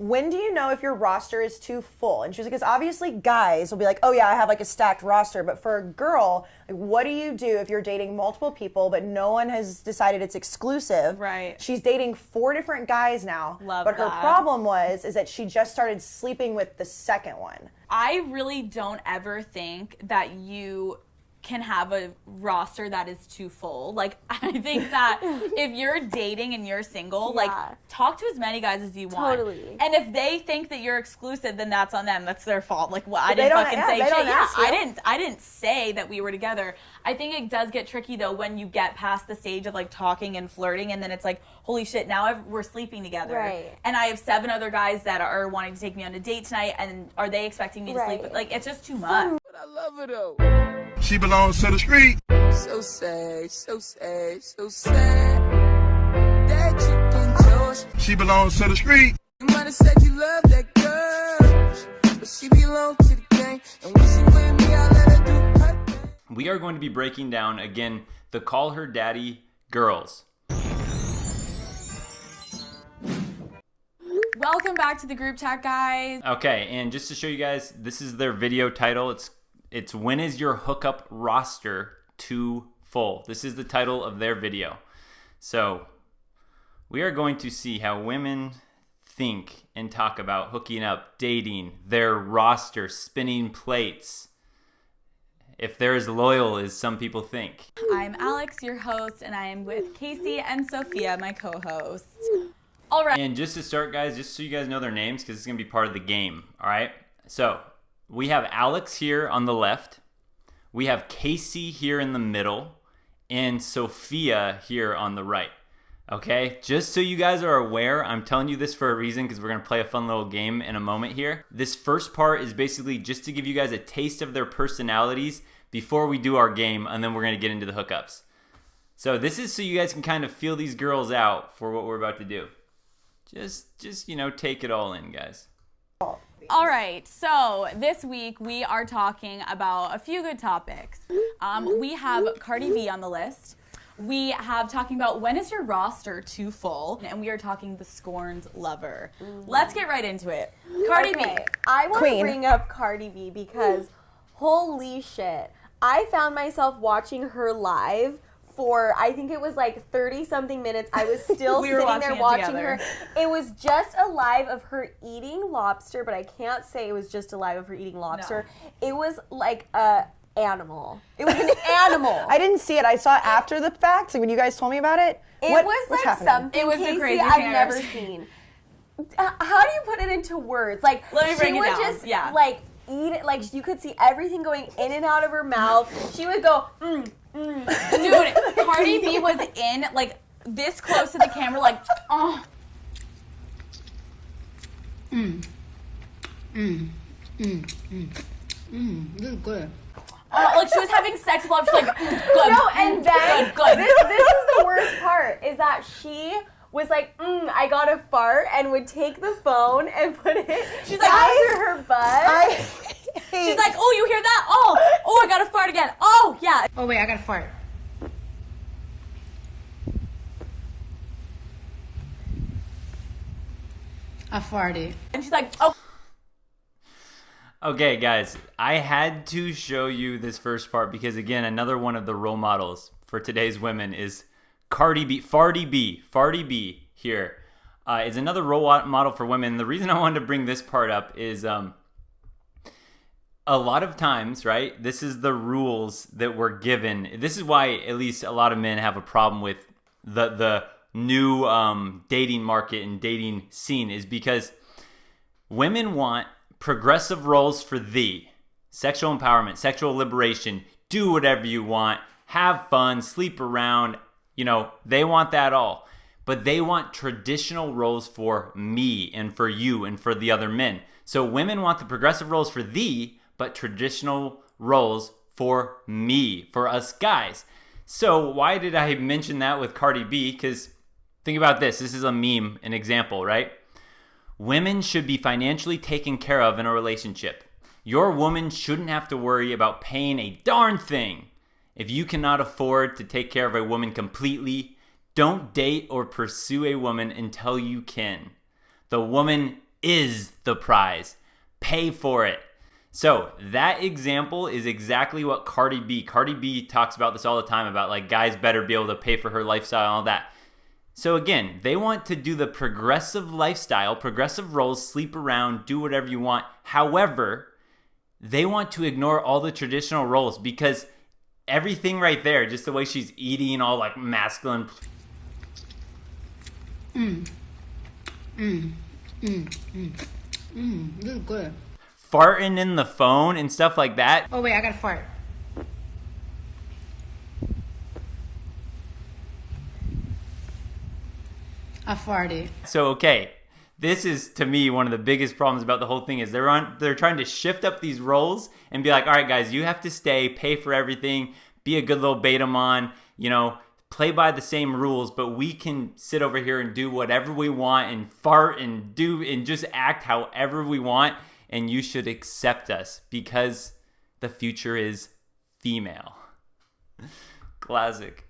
when do you know if your roster is too full? And she was like, because obviously guys will be like, oh yeah, I have like a stacked roster. But for a girl, like, what do you do if you're dating multiple people, but no one has decided it's exclusive? Right. She's dating 4 different guys now. Love but her that. problem is that she just started sleeping with the second one. I really don't ever think that you can have a roster that is too full. Like, I think that if you're dating and you're single, like, talk to as many guys as you want. Totally. And if they think that you're exclusive, then that's on them. That's their fault. Like, well, I didn't fucking say shit. Yeah, I didn't say that we were together. I think it does get tricky, though, when you get past the stage of, like, talking and flirting, and then it's like, holy shit, now we're sleeping together. Right. And I have 7 other guys that are wanting to take me on a date tonight, and are they expecting me to sleep with? Like, it's just too much. But I love her, though. She belongs to the street. So sad, so sad, so sad. That you can Josh. She belongs to the street. You might have said you love that girl, but she belongs to the gang. And when she with me, I let her do her thing. We are going to be breaking down, again, the Call Her Daddy girls. Welcome back to the group chat, guys. Okay, and just to show you guys, this is their video title. It's When Is Your Hookup Roster Too Full? This is the title of their video. So we are going to see how women think and talk about hooking up, dating, their roster, spinning plates, if they're as loyal as some people think. I'm Alex, your host, and I am with Kayce and Sofia, my co-host. All right. And just to start, guys, just so you guys know their names, because it's going to be part of the game, all right? So we have Alex here on the left. We have Kayce here in the middle. And Sofia here on the right. Okay? Just so you guys are aware, I'm telling you this for a reason because we're going to play a fun little game in a moment here. This first part is basically just to give you guys a taste of their personalities before we do our game, and then we're going to get into the hookups. So this is so you guys can kind of feel these girls out for what we're about to do. Just you know, take it all in, guys. All right, so this week we are talking about a few good topics. We have Cardi B on the list. We have talking about when is your roster too full, and we are talking the scorned lover. Let's get right into it. Cardi B. I want to bring up Cardi B because holy shit, I found myself watching her live for, I think it was like 30 something minutes. I was still sitting there watching her. It was just a live of her eating lobster, but I can't say it was just a live of her eating lobster. No. It was like a animal. It was an animal. I didn't see it. I saw it after the fact. Like when you guys told me about it. It was like happening? Something it was the craziest I've thing never seen. How do you put it into words? Like, let me break it down. Just, like, eat it. Like, you could see everything going in and out of her mouth. She would go, Dude, Cardi B was in, like, this close to the camera, like, oh. This is good. Like, she was having sex while she's like, good. No, and then, good. This is the worst part, is that she was like, I got a fart, and would take the phone and put it she's like, after her butt. She's like, oh, you hear that? Oh, I got a fart again. Oh, yeah. Oh, wait, I got a fart. I farted. And she's like, oh. Okay, guys, I had to show you this first part because, again, another one of the role models for today's women is Cardi B. Farty B here is another role model for women. The reason I wanted to bring this part up is a lot of times, right, this is the rules that we're given. This is why at least a lot of men have a problem with the new dating market and dating scene, is because women want progressive roles for thee. Sexual empowerment, sexual liberation, do whatever you want, have fun, sleep around, you know, they want that all. But they want traditional roles for me and for you and for the other men. So women want the progressive roles for thee, but traditional roles for me, for us guys. So why did I mention that with Cardi B? Because think about this. This is a meme, an example, right? Women should be financially taken care of in a relationship. Your woman shouldn't have to worry about paying a darn thing. If you cannot afford to take care of a woman completely, don't date or pursue a woman until you can. The woman is the prize. Pay for it. So that example is exactly what Cardi B talks about this all the time, about like guys better be able to pay for her lifestyle and all that. So again, they want to do the progressive lifestyle, progressive roles, sleep around, do whatever you want. However, they want to ignore all the traditional roles because everything right there, just the way she's eating, all like masculine. This is good. Farting in the phone and stuff like that. Oh wait, I gotta fart. I farted. So, okay, this is, to me, one of the biggest problems about the whole thing is they're trying to shift up these roles and be like, all right, guys, you have to stay, pay for everything, be a good little beta-mon, play by the same rules, but we can sit over here and do whatever we want and fart and do and just act however we want, and you should accept us because the future is female. Classic.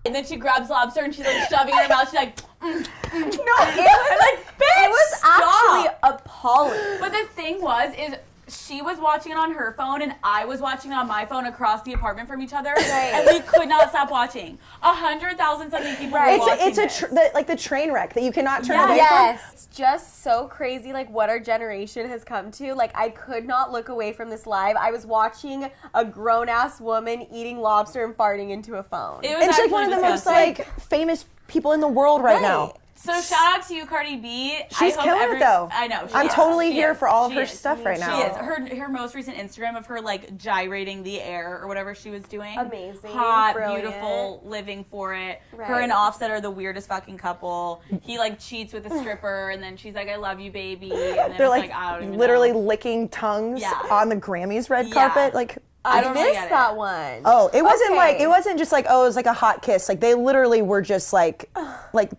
And then she grabs lobster and she's like shoving it in her mouth. She's like, No, it was actually appalling. But the thing is she was watching it on her phone and I was watching it on my phone across the apartment from each other, and we could not stop watching. 100,000 something people were watching It's the train wreck that you cannot turn away from. Yes, it's just so crazy, like what our generation has come to. Like I could not look away from this live. I was watching a grown-ass woman eating lobster and farting into a phone. It was And she's like one of the most like famous people in the world right now. So shout out to you, Cardi B. She's killing it though. I know. I'm totally here for all of her stuff right now. She is. Her most recent Instagram of her like gyrating the air or whatever she was doing. Amazing. Hot, brilliant. Beautiful, living for it. Right. Her and Offset are the weirdest fucking couple. He like cheats with a stripper and then she's like, I love you, baby. And then They're it's like I don't even literally know. licking tongues Yeah. on the Grammys red carpet. Like I don't missed get it. that one. Oh, it wasn't Okay. like, it wasn't just like, oh, it was like a hot kiss. Like they literally were just like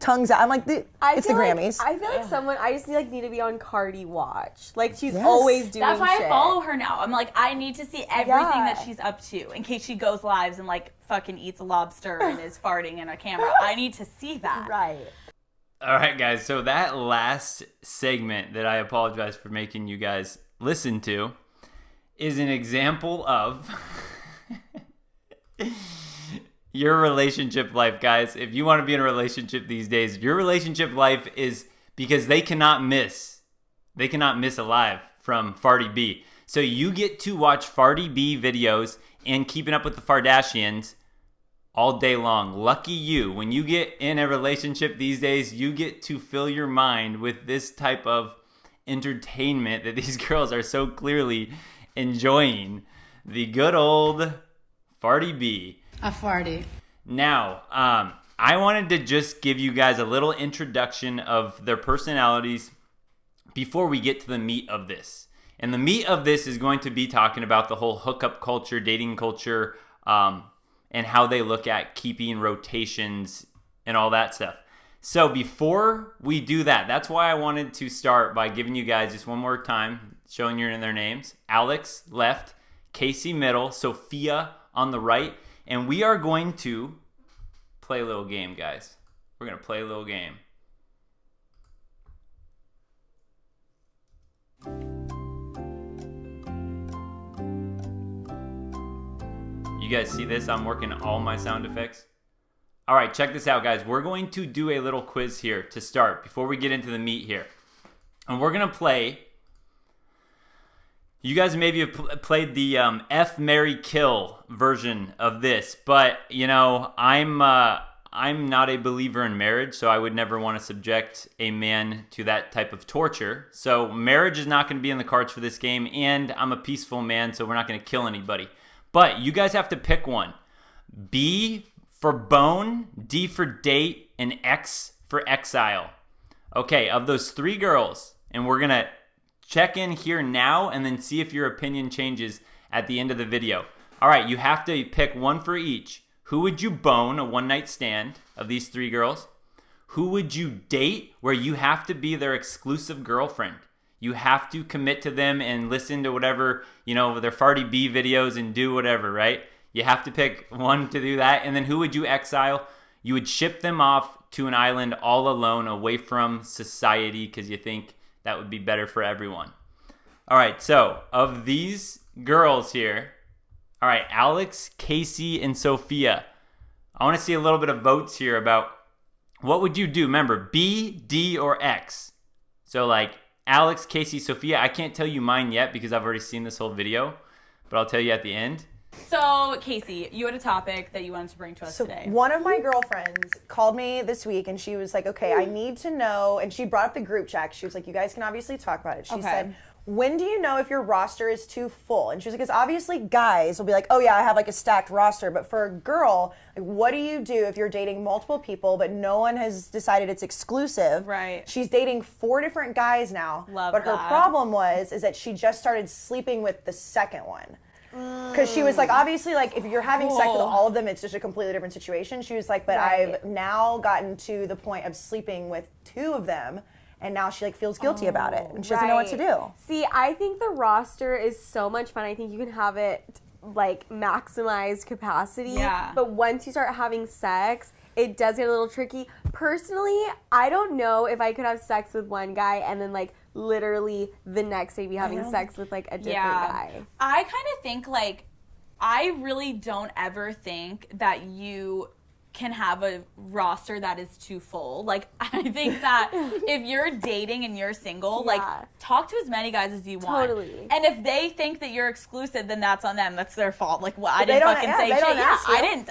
tongues out. I'm like, it's the Grammys. I feel like I just need to be on Cardi watch. Like she's always doing That's why shit. I follow her now. I'm like, I need to see everything that she's up to in case she goes lives and like fucking eats a lobster and is farting in a camera. I need to see that. Right. All right, guys. So that last segment that I apologize for making you guys listen to is an example of your relationship life, guys. If you want to be in a relationship these days, your relationship life is because they cannot miss a live from Farty B. So you get to watch Farty B videos and Keeping Up with the Kardashians all day long. Lucky you. When you get in a relationship these days, you get to fill your mind with this type of entertainment that these girls are so clearly enjoying. The good old Farty B. I farted. Now, I wanted to just give you guys a little introduction of their personalities before we get to the meat of this. And the meat of this is going to be talking about the whole hookup culture, dating culture, and how they look at keeping rotations and all that stuff. So before we do that, that's why I wanted to start by giving you guys just one more time, showing you their names. Alex left, Kayce middle, Sofia on the right, and we are going to play a little game, guys. We're going to play a little game. You guys see this? I'm working all my sound effects. All right, check this out, guys. We're going to do a little quiz here to start before we get into the meat here. And we're going to play. You guys maybe have played the F, Marry, Kill version of this. But, you know, I'm not a believer in marriage, so I would never want to subject a man to that type of torture. So marriage is not going to be in the cards for this game. And I'm a peaceful man, so we're not going to kill anybody. But you guys have to pick one. B for bone, D for date, and X for exile. Okay, of those three girls, and we're going to check in here now and then see if your opinion changes at the end of the video. All right, you have to pick one for each. Who would you bone, a one-night stand of these three girls? Who would you date where you have to be their exclusive girlfriend? You have to commit to them and listen to whatever, you know, their Farty B videos and do whatever, right? You have to pick one to do that. And then who would you exile? You would ship them off to an island all alone away from society because you think that would be better for everyone. All right, so of these girls here, all right, Alex, Kayce, and Sofia. I want to see a little bit of votes here about what would you do? Remember, B, D, or X. So like Alex, Kayce, Sofia. I can't tell you mine yet because I've already seen this whole video, but I'll tell you at the end. So, Kayce, you had a topic that you wanted to bring to us today. One of my girlfriends called me this week and she was like, okay, I need to know, and she brought up the group chat. She was like, you guys can obviously talk about it. She said, when do you know if your roster is too full? And she was like, because obviously guys will be like, oh yeah, I have like a stacked roster. But for a girl, like, what do you do if you're dating multiple people, but no one has decided it's exclusive? Right. She's dating 4 different guys now. But her problem is that she just started sleeping with the second one. Because she was like, obviously, like, if you're having sex with all of them, it's just a completely different situation. She was like, but I've now gotten to the point of sleeping with 2 of them. And now she like feels guilty about it, and she doesn't know what to do. See, I think the roster is so much fun. I think you can have it like maximized capacity. Yeah. But once you start having sex, it does get a little tricky. Personally, I don't know if I could have sex with one guy and then like literally the next day be having sex with like a different guy. I kind of think like I really don't ever think that you can have a roster that is too full. Like, I think that if you're dating and you're single, like, talk to as many guys as you want. Totally. And if they think that you're exclusive, then that's on them. That's their fault. Like, well, I didn't fucking say shit. Yeah,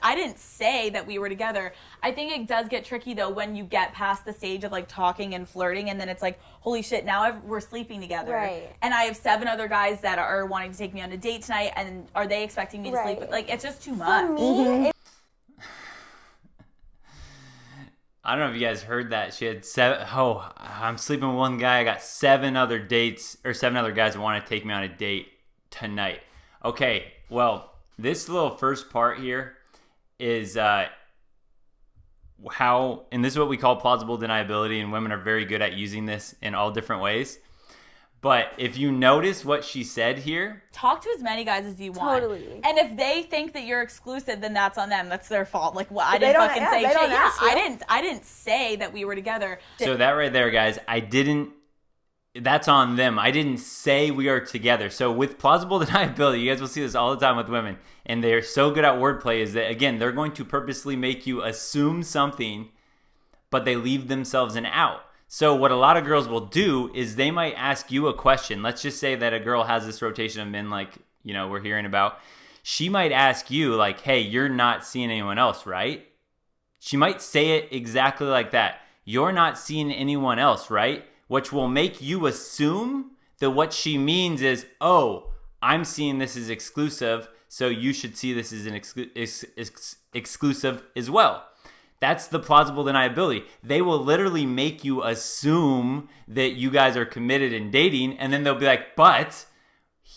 I didn't say that we were together. I think it does get tricky, though, when you get past the stage of, like, talking and flirting, and then it's like, holy shit, now we're sleeping together. Right. And I have 7 other guys that are wanting to take me on a date tonight, and are they expecting me to sleep with? Like, it's just too much. For me, I don't know if you guys heard that. She had 7. Oh, I'm sleeping with one guy. I got 7 other dates, or 7 other guys that want to take me on a date tonight. Okay, well, this little first part here is how, and this is what we call plausible deniability, and women are very good at using this in all different ways. But if you notice what she said here, talk to as many guys as you want. Totally. And if they think that you're exclusive, then that's on them. That's their fault. Like, well, I didn't fucking say shit. Yeah, I didn't say that we were together. So that right there, guys, that's on them. I didn't say we are together. So with plausible deniability, you guys will see this all the time with women, and they're so good at wordplay, is that, again, they're going to purposely make you assume something, but they leave themselves an out. So what a lot of girls will do is they might ask you a question. Let's just say that a girl has this rotation of men like, you know, we're hearing about. She might ask you like, hey, you're not seeing anyone else, right? She might say it exactly like that. You're not seeing anyone else, right? Which will make you assume that what she means is, oh, I'm seeing this as exclusive, so you should see this as an exclusive as well. That's the plausible deniability. They will literally make you assume that you guys are committed and dating, and then they'll be like, but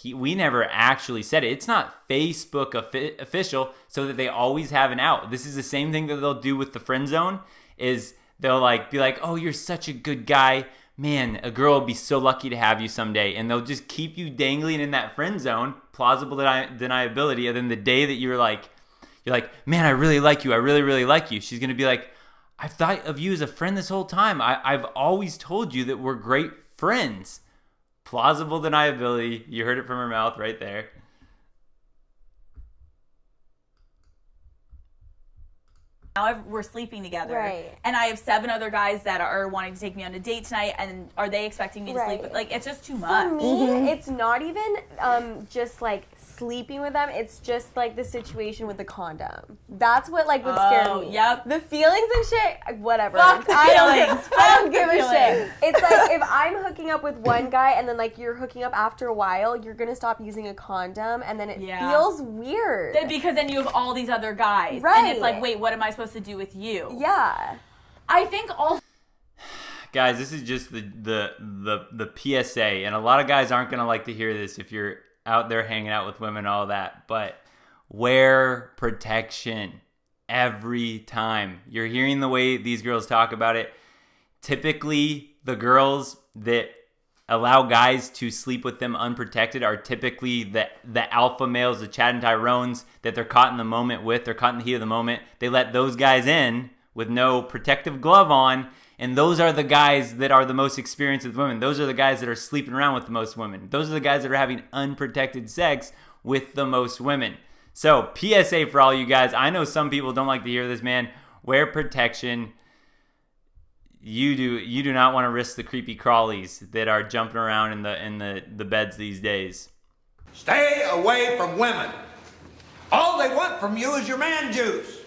we never actually said it. It's not Facebook official, so that they always have an out. This is the same thing that they'll do with the friend zone, is they'll like be like, oh, you're such a good guy. Man, a girl will be so lucky to have you someday. And they'll just keep you dangling in that friend zone, plausible deniability, and then the day that you're like, man, I really like you. I really, really like you. She's going to be like, I've thought of you as a friend this whole time. I've always told you that we're great friends. Plausible deniability. You heard it from her mouth right there. Now we're sleeping together. Right. And I have 7 other guys that are wanting to take me on a date tonight, and are they expecting me to sleep with? Like, it's just too much. For me, it's not even just like sleeping with them. It's just like the situation with the condom. That's what like would scare me. Yep. The feelings and shit, whatever. Fuck the feelings. I don't give a shit. It's like if I'm hooking up with one guy and then like you're hooking up after a while, you're gonna stop using a condom, and then it feels weird. Because then you have all these other guys. Right. And it's like, wait, what am I supposed to do with you? Yeah. I think also, guys, this is just the PSA, and a lot of guys aren't gonna like to hear this if you're out there hanging out with women, all that, but wear protection every time. You're hearing the way these girls talk about it. Typically, the girls that allow guys to sleep with them unprotected are typically the alpha males, the Chad and Tyrones that they're caught in the moment with. They're caught in the heat of the moment. They let those guys in with no protective glove on. And those are the guys that are the most experienced with women. Those are the guys that are sleeping around with the most women. Those are the guys that are having unprotected sex with the most women. So PSA for all you guys. I know some people don't like to hear this, man. Wear protection. You do not want to risk the creepy crawlies that are jumping around in the beds these days. Stay away from women. All they want from you is your man juice.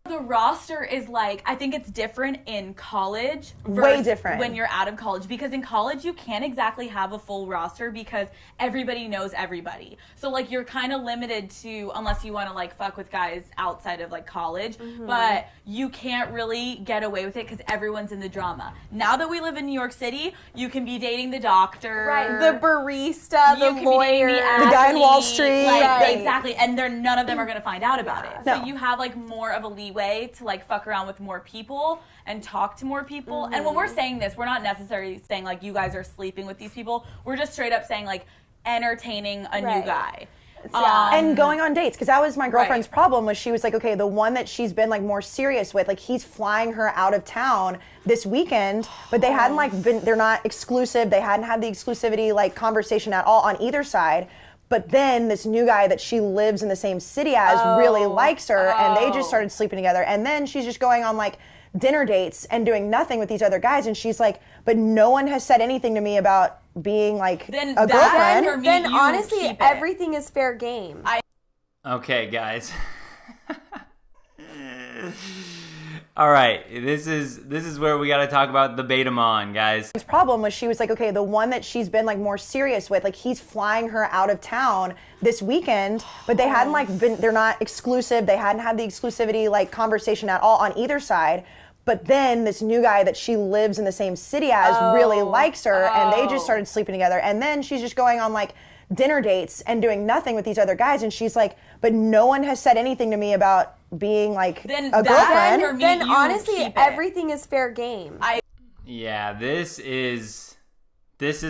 The roster is like, I think it's different in college. Way different. When you're out of college. Because in college, you can't exactly have a full roster because everybody knows everybody. So, like, you're kind of limited to, unless you want to, like, fuck with guys outside of, like, college. Mm-hmm. But you can't really get away with it because everyone's in the drama. Now that we live in New York City, you can be dating the doctor. Right, the barista, the lawyer. The guy in Wall Street. Like, right. Exactly. And none of them are going to find out about it. No. So you have, like, more of a leeway to like fuck around with more people and talk to more people. And when we're saying this, we're not necessarily saying like you guys are sleeping with these people. We're just straight up saying like entertaining a new guy. And going on dates, because that was my girlfriend's problem. Was she was like, okay, the one that she's been like more serious with, like he's flying her out of town this weekend, but they hadn't like been, they're not exclusive, they hadn't had the exclusivity like conversation at all on either side. But then this new guy that she lives in the same city as really likes her, and they just started sleeping together. And then she's just going on like dinner dates and doing nothing with these other guys. And she's like, but no one has said anything to me about being like a girlfriend. Then honestly, everything is fair game. Okay, guys. All right, this is where we got to talk about the Betamon, guys. His problem was she was like, okay, the one that she's been like more serious with, like he's flying her out of town this weekend, but they hadn't like been, they're not exclusive, they hadn't had the exclusivity like conversation at all on either side. But then this new guy that she lives in the same city as really likes her, and they just started sleeping together. And then she's just going on like dinner dates and doing nothing with these other guys. And she's like, but no one has said anything to me about being like a girlfriend. Then honestly, everything is fair game. Yeah, this is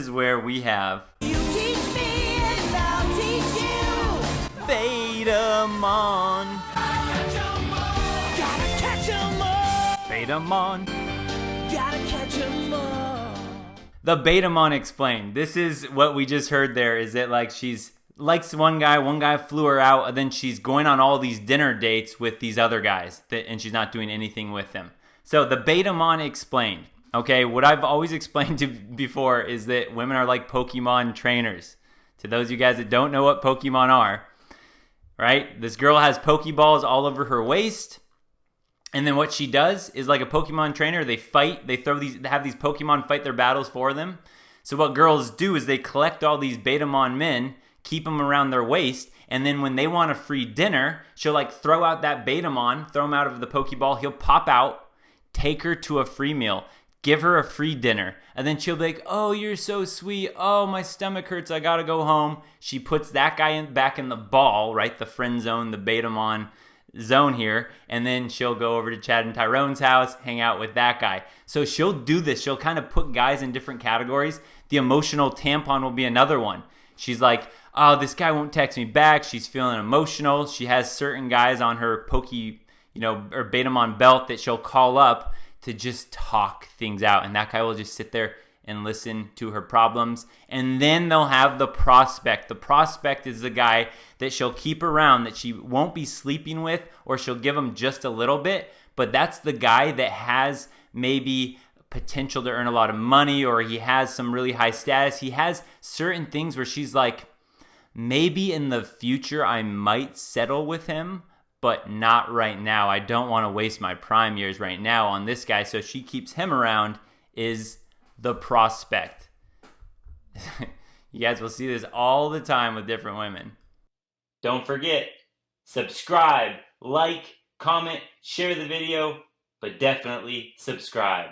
where we have You teach me and I'll teach you. Betamon. Gotta catch 'em all. Betamon. Gotta catch 'em all. The Betamon explained. This is what we just heard there, is that like she's likes one guy flew her out, and then she's going on all these dinner dates with these other guys, and she's not doing anything with them. So the Betamon explained. Okay, what I've always explained to before is that women are like Pokemon trainers. To those of you guys that don't know what Pokemon are, right? This girl has Pokeballs all over her waist. And then what she does is like a Pokemon trainer, they fight, they have these Pokemon fight their battles for them. So what girls do is they collect all these Betamon men, keep them around their waist, and then when they want a free dinner, she'll like throw out that Betamon, throw him out of the Pokeball, he'll pop out, take her to a free meal, give her a free dinner, and then she'll be like, oh, you're so sweet, oh, my stomach hurts, I gotta go home. She puts that guy back in the ball, right, the friend zone, the Betamon zone here, and then she'll go over to Chad and Tyrone's house, hang out with that guy. So she'll do this. She'll kind of put guys in different categories. The emotional tampon will be another one. She's like, oh, this guy won't text me back. She's feeling emotional. She has certain guys on her or Betamon belt that she'll call up to just talk things out, and that guy will just sit there and listen to her problems. And then they'll have the prospect. The prospect is the guy that she'll keep around, that she won't be sleeping with, or she'll give him just a little bit, but that's the guy that has maybe potential to earn a lot of money, or he has some really high status. He has certain things where she's like, maybe in the future I might settle with him, but not right now. I don't want to waste my prime years right now on this guy. So she keeps him around, is the prospect. You guys will see this all the time with different women. Don't forget, subscribe, like, comment, share the video, but definitely subscribe.